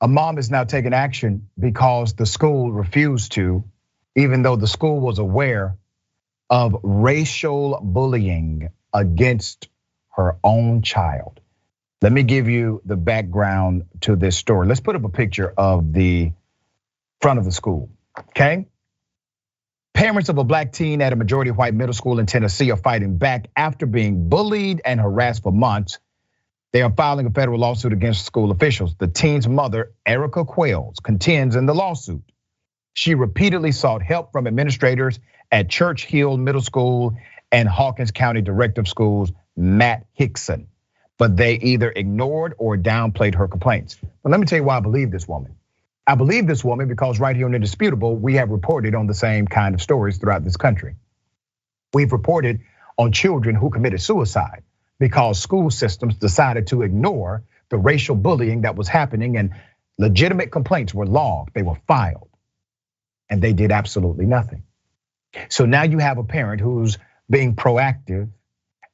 A mom is now taking action because the school refused to, even though the school was aware of racial bullying against her own child. Let me give you the background to this story. Let's put up a picture of the front of the school, okay? Parents of a black teen at a majority white middle school in Tennessee are fighting back after being bullied and harassed for months. They are filing a federal lawsuit against school officials. The teen's mother, Erika Qualls, contends in the lawsuit. She repeatedly sought help from administrators at Church Hill Middle School and Hawkins County Director of Schools, Matt Hickson, but they either ignored or downplayed her complaints. But let me tell you why I believe this woman. I believe this woman because right here on Indisputable, we have reported on the same kind of stories throughout this country. We've reported on children who committed suicide because school systems decided to ignore the racial bullying that was happening, and legitimate complaints were logged, they were filed, and they did absolutely nothing. So now you have a parent who's being proactive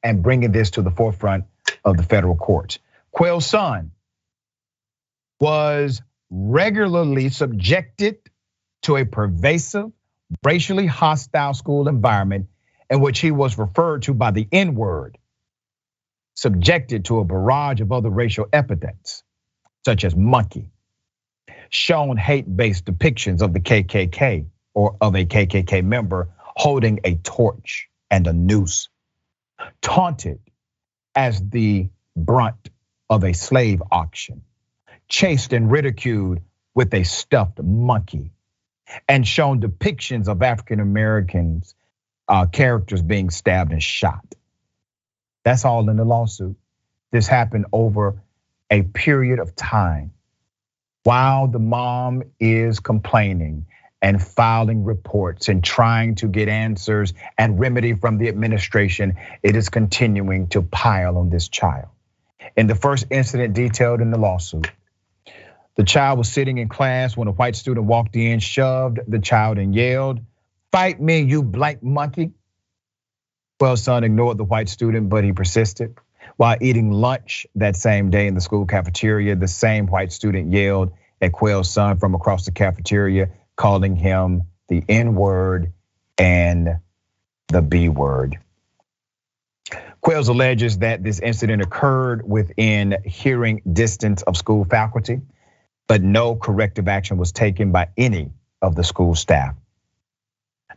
and bringing this to the forefront of the federal courts. Qualls' son was regularly subjected to a pervasive, racially hostile school environment in which he was referred to by the N-word, subjected to a barrage of other racial epithets, such as monkey, shown hate-based depictions of the KKK or of a KKK member holding a torch and a noose, taunted as the brunt of a slave auction, chased and ridiculed with a stuffed monkey, and shown depictions of African Americans characters being stabbed and shot. That's all in the lawsuit. This happened over a period of time. While the mom is complaining and filing reports and trying to get answers and remedy from the administration, it is continuing to pile on this child. In the first incident detailed in the lawsuit, the child was sitting in class when a white student walked in, shoved the child and yelled, "Fight me, you black monkey." Qualls' son ignored the white student, but he persisted. While eating lunch that same day in the school cafeteria, the same white student yelled at Qualls' son from across the cafeteria, calling him the N-word and the B-word. Qualls alleges that this incident occurred within hearing distance of school faculty, but no corrective action was taken by any of the school staff.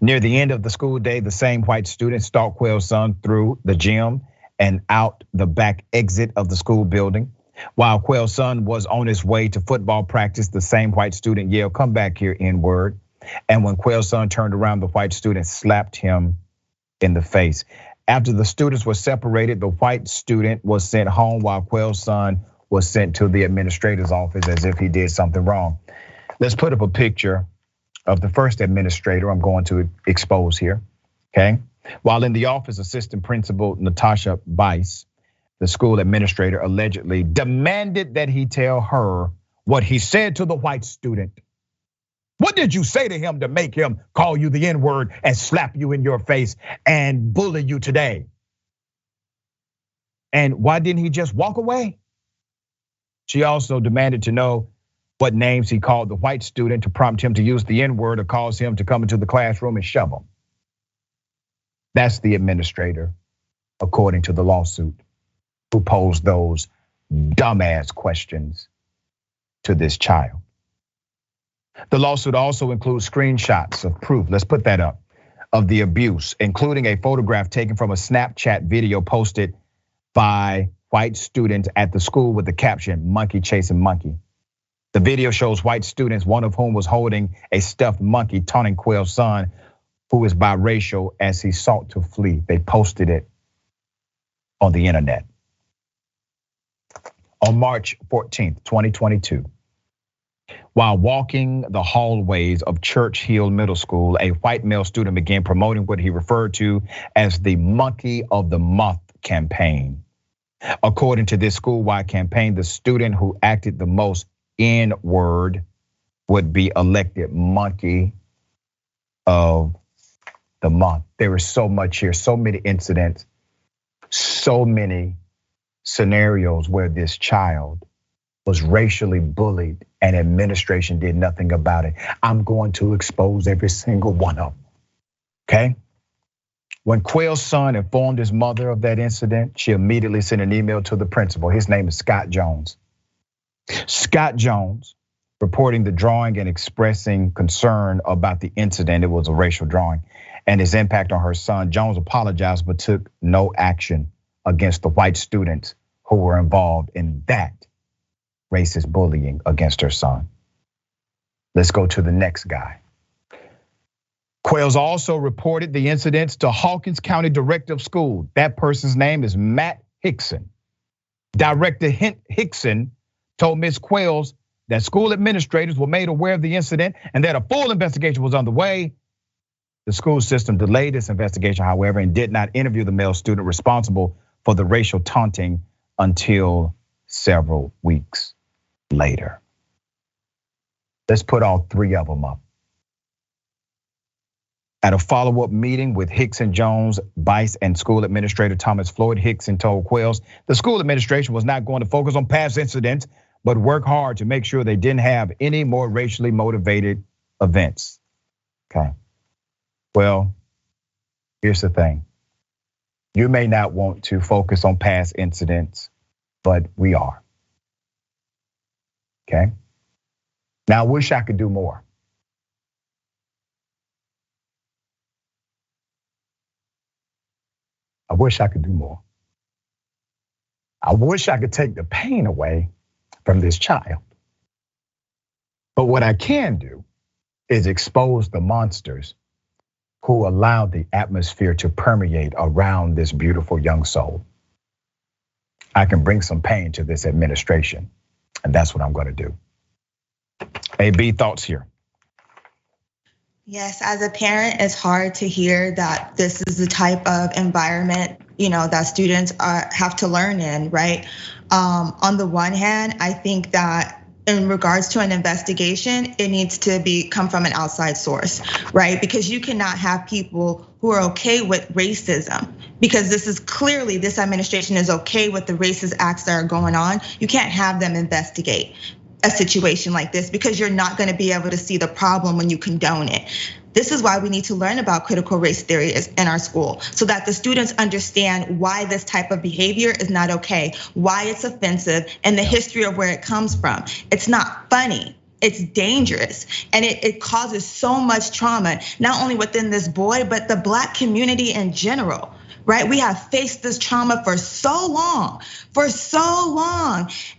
Near the end of the school day, the same white student stalked Qualls' son through the gym and out the back exit of the school building. While Qualls' son was on his way to football practice, the same white student yelled, "Come back here, N-word." And when Qualls' son turned around, the white student slapped him in the face. After the students were separated, the white student was sent home while Qualls' son was sent to the administrator's office as if he did something wrong. Let's put up a picture of the first administrator I'm going to expose here, okay? While in the office, assistant principal Natasha Bice, the school administrator, allegedly demanded that he tell her what he said to the white student. "What did you say to him to make him call you the N-word and slap you in your face and bully you today? And why didn't he just walk away?" She also demanded to know what names he called the white student to prompt him to use the N-word or cause him to come into the classroom and shove him. That's the administrator, according to the lawsuit, who posed those dumbass questions to this child. The lawsuit also includes screenshots of proof, let's put that up, of the abuse, including a photograph taken from a Snapchat video posted by white students at the school with the caption, "Monkey chasing monkey." The video shows white students, one of whom was holding a stuffed monkey, taunting Qualls' son, who is biracial, as he sought to flee. They posted it on the internet. On March 14th, 2022, while walking the hallways of Church Hill Middle School, a white male student began promoting what he referred to as the Monkey of the Month campaign. According to this school-wide campaign, the student who acted the most N-word would be elected Monkey of the Month. There is so much here, so many incidents, so many scenarios where this child was racially bullied and administration did nothing about it. I'm going to expose every single one of them, okay? When Qualls' son informed his mother of that incident, she immediately sent an email to the principal. His name is Scott Jones. Scott Jones, reporting the drawing and expressing concern about the incident, it was a racial drawing, and his impact on her son. Jones apologized but took no action against the white students who were involved in that racist bullying against her son. Let's go to the next guy. Qualls also reported the incidents to Hawkins County Director of School. That person's name is Matt Hickson. Director Hickson told Ms. Qualls that school administrators were made aware of the incident and that a full investigation was underway. The school system delayed this investigation, however, and did not interview the male student responsible for the racial taunting until several weeks later. Let's put all three of them up. At a follow-up meeting with Hickson, Jones, Vice, and School Administrator Thomas Floyd, Hickson told Qualls the school administration was not going to focus on past incidents, but work hard to make sure they didn't have any more racially motivated events. Okay. Well, here's the thing. You may not want to focus on past incidents, but we are. Okay. Now, I wish I could do more. I wish I could do more. I wish I could take the pain away from this child. But what I can do is expose the monsters who allowed the atmosphere to permeate around this beautiful young soul. I can bring some pain to this administration, and that's what I'm going to do. A.B, thoughts here? Yes, as a parent, it's hard to hear that this is the type of environment, that students have to learn in, right? On the one hand, I think that in regards to an investigation, it needs to come from an outside source, right? Because you cannot have people who are okay with racism, because this administration is okay with the racist acts that are going on. You can't have them investigate a situation like this because you're not going to be able to see the problem when you condone it. This is why we need to learn about critical race theory in our school so that the students understand why this type of behavior is not okay, why it's offensive, and the history of where it comes from. It's not funny. It's dangerous, and it causes so much trauma, not only within this boy, but the Black community in general. Right? We have faced this trauma for so long,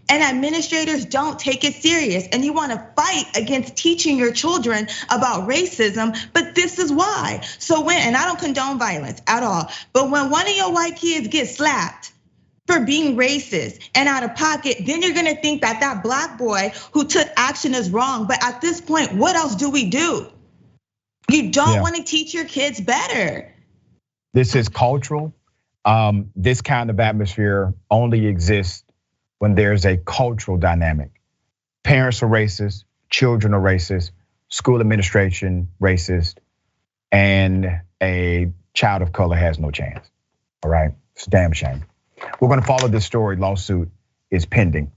and administrators don't take it serious. And you want to fight against teaching your children about racism, but this is why. So and I don't condone violence at all, but when one of your white kids gets slapped for being racist and out of pocket, then you're gonna think that Black boy who took action is wrong. But at this point, what else do we do? You don't want to teach your kids better. This is cultural. This kind of atmosphere only exists when there's a cultural dynamic. Parents are racist, children are racist, school administration racist, and a child of color has no chance. All right, it's a damn shame. We're gonna follow this story. Lawsuit is pending.